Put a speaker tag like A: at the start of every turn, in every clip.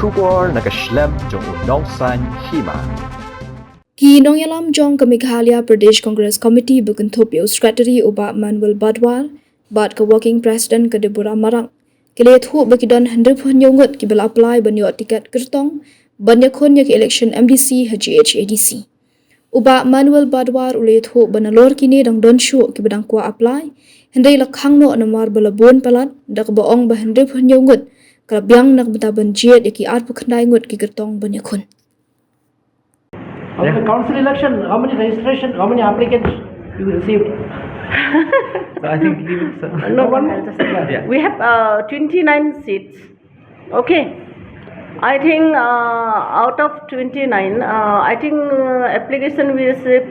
A: Shubor Nakashlem Jong Unong San Hima.
B: Ki Nong Yalam Jong ka Meghalaya Pradesh Congress Committee bukan thopio Secretary Uba Manuel Badwar, Bad ka Working President ka Deborah Marang. Kile thu bakidon handrip Ngut ki bala apply banyo tiket kertong banya khon yak election MDC HADC. Uba Manuel Badwar ule thu banalor kini dang don shu ki badang kwa apply hendai lakhang no namar bala bon palat dak baong ba handrip Ngut ka byang nak betaban jiet yaki art pukhnai ngut ki kertong banya khon.
C: On the council election, how many registration, how many applicants you received?
D: So I think leave it, sir.
C: No one.
D: Yeah.
E: We have 29 seats. Okay. I think out of 29, I think application we receive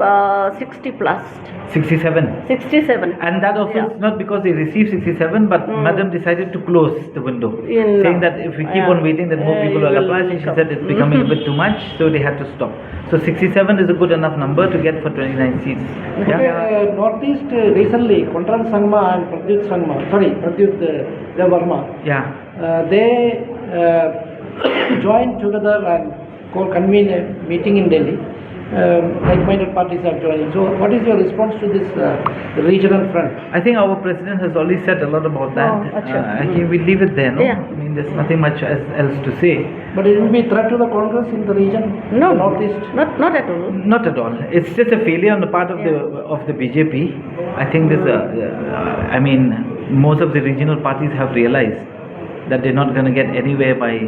E: 60 plus.
D: 67.
E: 67.
D: And that also is not because they received 67, but Madam decided to close the window, saying that if we keep on waiting, then more people will apply. So she said it's becoming a bit too much, so they had to stop. So 67 is a good enough number to get for 29 seats.
C: Okay, Northeast recently, Kontran Sangma and Pradyut Devarma, they joined together and convene a meeting in Delhi. Like-minded parties are joining. So, what is your response to this regional front?
D: I think our president has already said a lot about that. I think we leave it there. No,
E: Yeah.
D: I mean there's nothing much else to say.
C: But it will be a threat to the Congress in the region,
E: No,
C: the Northeast.
E: not at all.
D: Not at all. It's just a failure on the part of the BJP. I think there's I mean, most of the regional parties have realized that they're not going to get anywhere by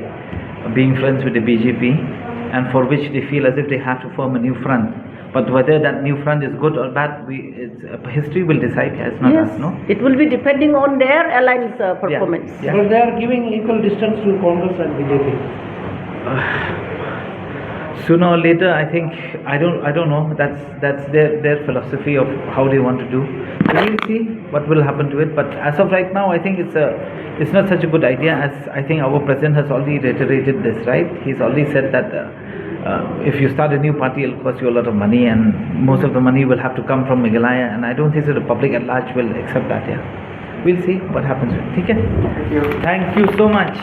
D: being friends with the BJP, and for which they feel as if they have to form a new front. But whether that new front is good or bad, history will decide. It's not us, no?
E: It will be depending on their alliance performance.
D: Yeah.
C: But they are giving equal distance to Congress and BJP.
D: Sooner or later, I think I don't know. That's their philosophy of how they want to do. So we'll see what will happen to it. But as of right now, I think it's not such a good idea. As I think our president has already reiterated this, right? He's already said that if you start a new party, it'll cost you a lot of money, and most of the money will have to come from Meghalaya. And I don't think that the public at large will accept that. Yeah, we'll see what happens. Okay. Thank you so much.